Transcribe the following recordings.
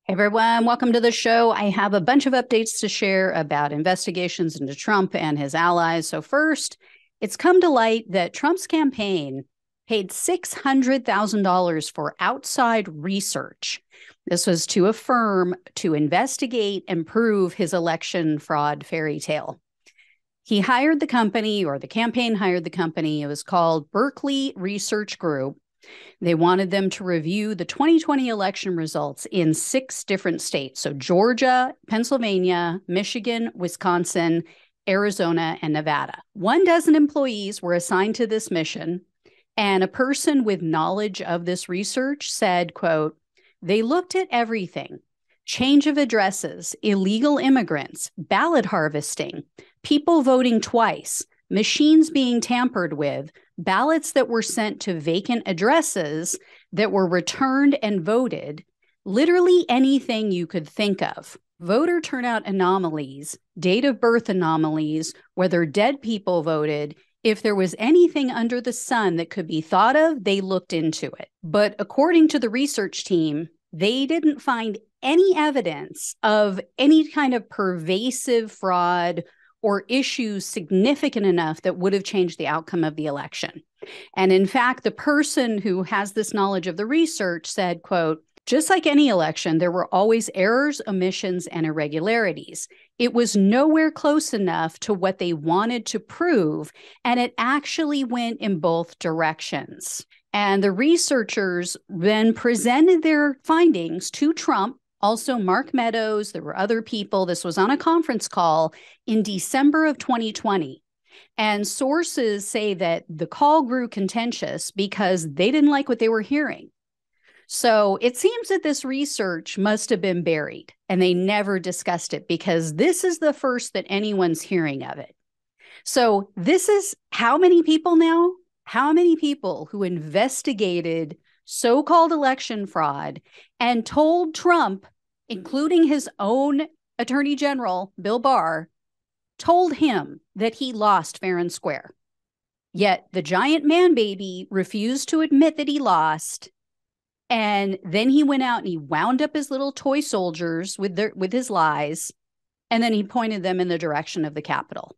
Hey everyone, welcome to the show. I have a bunch of updates to share about investigations into Trump and his allies. So, first, it's come to light that Trump's campaign paid $600,000 for outside research. This was to a firm to investigate and prove his election fraud fairy tale. He hired the company, or the campaign hired the company. It was called Berkeley Research Group. They wanted them to review the 2020 election results in 6 different states. So Georgia, Pennsylvania, Michigan, Wisconsin, Arizona, and Nevada. 12 employees were assigned to this mission. And a person with knowledge of this research said, quote, "They looked at everything: change of addresses, illegal immigrants, ballot harvesting, people voting twice, machines being tampered with, ballots that were sent to vacant addresses that were returned and voted, literally anything you could think of. Voter turnout anomalies, date of birth anomalies, whether dead people voted, if there was anything under the sun that could be thought of, they looked into it." But according to the research team, they didn't find any evidence of any kind of pervasive fraud or issues significant enough that would have changed the outcome of the election. And in fact, the person who has this knowledge of the research said, quote, "Just like any election, there were always errors, omissions, and irregularities. It was nowhere close enough to what they wanted to prove, and it actually went in both directions." And the researchers then presented their findings to Trump, also Mark Meadows. There were other people. This was on a conference call in December of 2020. And sources say that the call grew contentious because they didn't like what they were hearing. So it seems that this research must have been buried and they never discussed it, because this is the first that anyone's hearing of it. So this is how many people now? How many people who investigated so-called election fraud and told Trump, including his own Attorney General, Bill Barr, told him that he lost fair and square. Yet the giant man baby refused to admit that he lost. And then he went out and he wound up his little toy soldiers with his lies. And then he pointed them in the direction of the Capitol.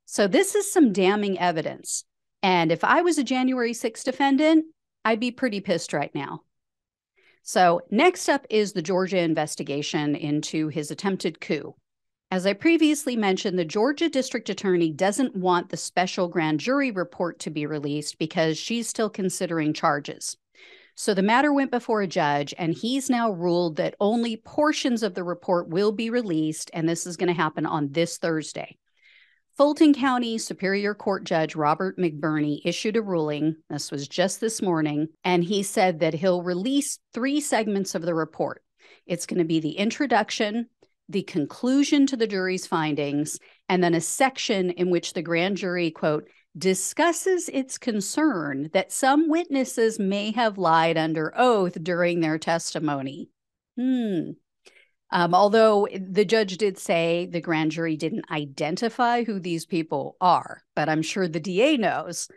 So this is some damning evidence. And if I was a January 6th defendant, I'd be pretty pissed right now. So next up is the Georgia investigation into his attempted coup. As I previously mentioned, the Georgia district attorney doesn't want the special grand jury report to be released because she's still considering charges. So the matter went before a judge, and he's now ruled that only portions of the report will be released, and this is going to happen on this Thursday. Fulton County Superior Court Judge Robert McBurney issued a ruling. This was just this morning, and he said that he'll release 3 segments of the report. It's going to be the introduction, the conclusion to the jury's findings, and then a section in which the grand jury, quote, discusses its concern that some witnesses may have lied under oath during their testimony. Although the judge did say the grand jury didn't identify who these people are, but I'm sure the DA knows.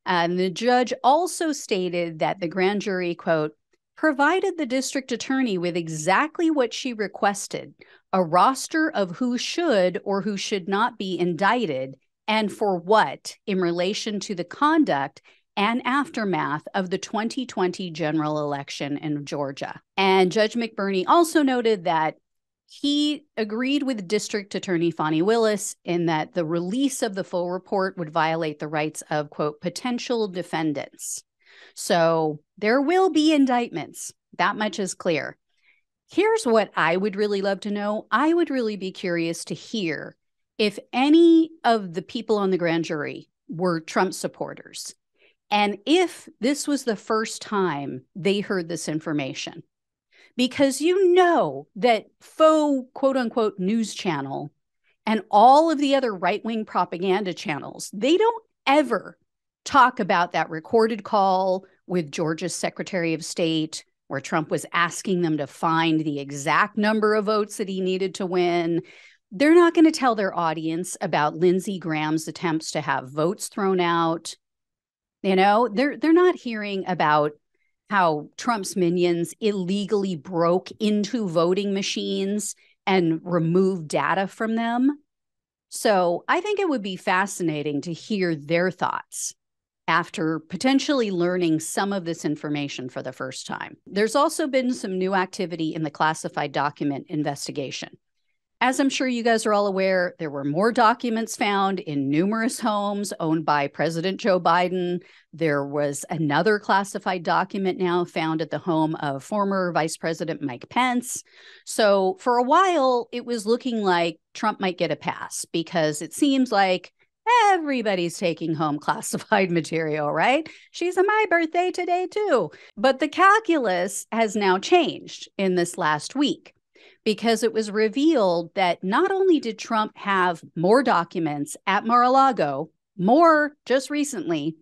And the judge also stated that the grand jury, quote, provided the district attorney with exactly what she requested: a roster of who should or who should not be indicted, and for what, in relation to the conduct and aftermath of the 2020 general election in Georgia. And Judge McBurney also noted that he agreed with District Attorney Fani Willis in that the release of the full report would violate the rights of, quote, potential defendants. So there will be indictments. That much is clear. Here's what I would really love to know. I would really be curious to hear if any of the people on the grand jury were Trump supporters, and if this was the first time they heard this information. Because you know that faux, quote unquote, news channel and all of the other right-wing propaganda channels, they don't ever talk about that recorded call with Georgia's Secretary of State, where Trump was asking them to find the exact number of votes that he needed to win. They're not going to tell their audience about Lindsey Graham's attempts to have votes thrown out. You know, they're not hearing about how Trump's minions illegally broke into voting machines and removed data from them. So I think it would be fascinating to hear their thoughts after potentially learning some of this information for the first time. There's also been some new activity in the classified document investigation. As I'm sure you guys are all aware, there were more documents found in numerous homes owned by President Joe Biden. There was another classified document now found at the home of former Vice President Mike Pence. So for a while, it was looking like Trump might get a pass because it seems like everybody's taking home classified material, right? She's on my birthday today, too. But the calculus has now changed in this last week, because it was revealed that not only did Trump have more documents at Mar-a-Lago, more just recently,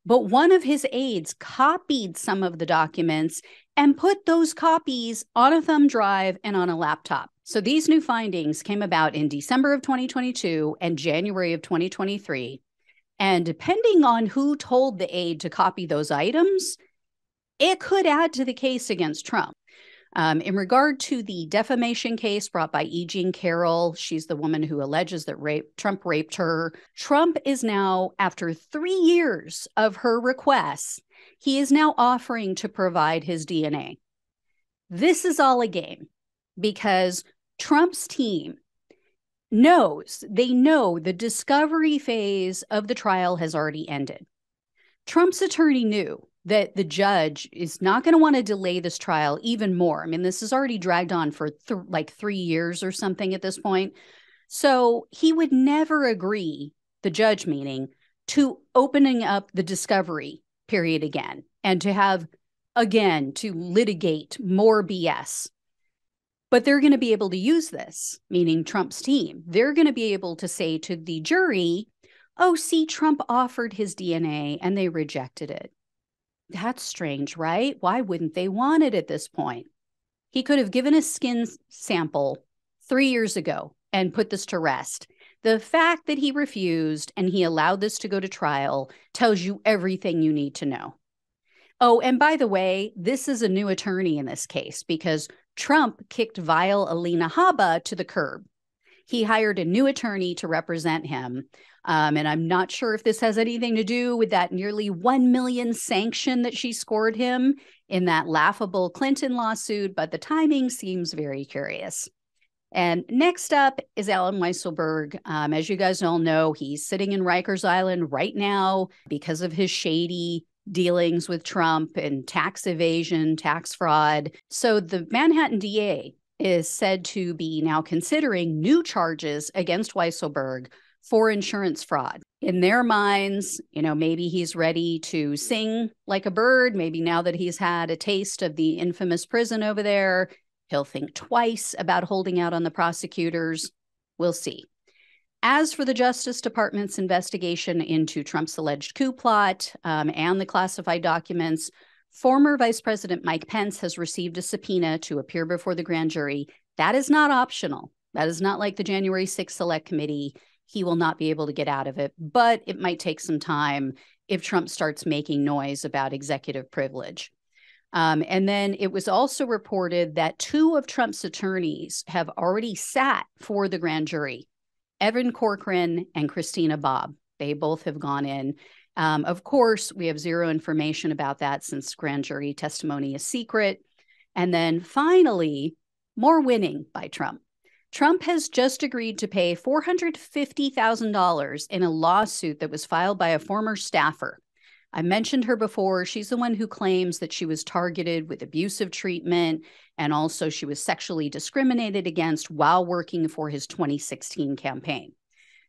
but one of his aides copied some of the documents and put those copies on a thumb drive and on a laptop. So these new findings came about in December of 2022 and January of 2023. And depending on who told the aide to copy those items, it could add to the case against Trump. In regard to the defamation case brought by E. Jean Carroll, she's the woman who alleges that Trump raped her. Trump is now, after 3 years of her requests, he is now offering to provide his DNA. This is all a game because Trump's team knows, they know the discovery phase of the trial has already ended. Trump's attorney knew that the judge is not going to want to delay this trial even more. I mean, this is already dragged on for like 3 years or something at this point. So he would never agree, the judge meaning, to opening up the discovery period again and to have, again, to litigate more BS. But they're going to be able to use this, meaning Trump's team. They're going to be able to say to the jury, oh, see, Trump offered his DNA and they rejected it. That's strange, right? Why wouldn't they want it at this point? He could have given a skin sample 3 years ago and put this to rest. The fact that he refused and he allowed this to go to trial tells you everything you need to know. Oh, and by the way, this is a new attorney in this case because Trump kicked vile Alina Habba to the curb. He hired a new attorney to represent him. And I'm not sure if this has anything to do with that nearly 1 million sanction that she scored him in that laughable Clinton lawsuit, but the timing seems very curious. And next up is Alan Weisselberg. As you guys all know, he's sitting in Rikers Island right now because of his shady dealings with Trump and tax evasion, tax fraud. So the Manhattan DA is said to be now considering new charges against Weisselberg for insurance fraud. In their minds, maybe he's ready to sing like a bird. Maybe now that he's had a taste of the infamous prison over there, he'll think twice about holding out on the prosecutors. We'll see. As for the Justice Department's investigation into Trump's alleged coup plot and the classified documents, former Vice President Mike Pence has received a subpoena to appear before the grand jury. That is not optional. That is not like the January 6th Select Committee. He will not be able to get out of it, but it might take some time if Trump starts making noise about executive privilege. And then it was also reported that 2 of Trump's attorneys have already sat for the grand jury, Evan Corcoran and Christina Bobb. They both have gone in. Of course, we have zero information about that since grand jury testimony is secret. And then finally, more winning by Trump. Trump has just agreed to pay $450,000 in a lawsuit that was filed by a former staffer. I mentioned her before. She's the one who claims that she was targeted with abusive treatment and also she was sexually discriminated against while working for his 2016 campaign.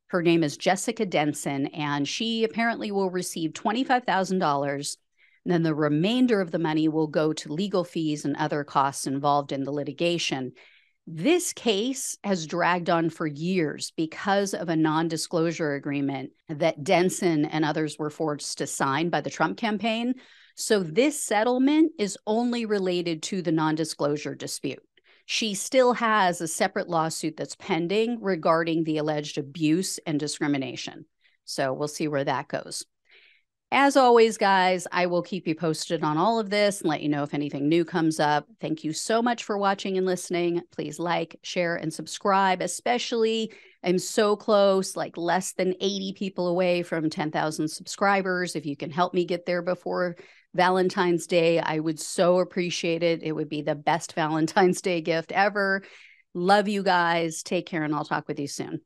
Her name is Jessica Denson, and she apparently will receive $25,000. And then the remainder of the money will go to legal fees and other costs involved in the litigation. This case has dragged on for years because of a non-disclosure agreement that Denson and others were forced to sign by the Trump campaign. So this settlement is only related to the non-disclosure dispute. She still has a separate lawsuit that's pending regarding the alleged abuse and discrimination. So we'll see where that goes. As always, guys, I will keep you posted on all of this and let you know if anything new comes up. Thank you so much for watching and listening. Please like, share, and subscribe, especially I'm so close, like less than 80 people away from 10,000 subscribers. If you can help me get there before Valentine's Day, I would so appreciate it. It would be the best Valentine's Day gift ever. Love you guys. Take care, and I'll talk with you soon.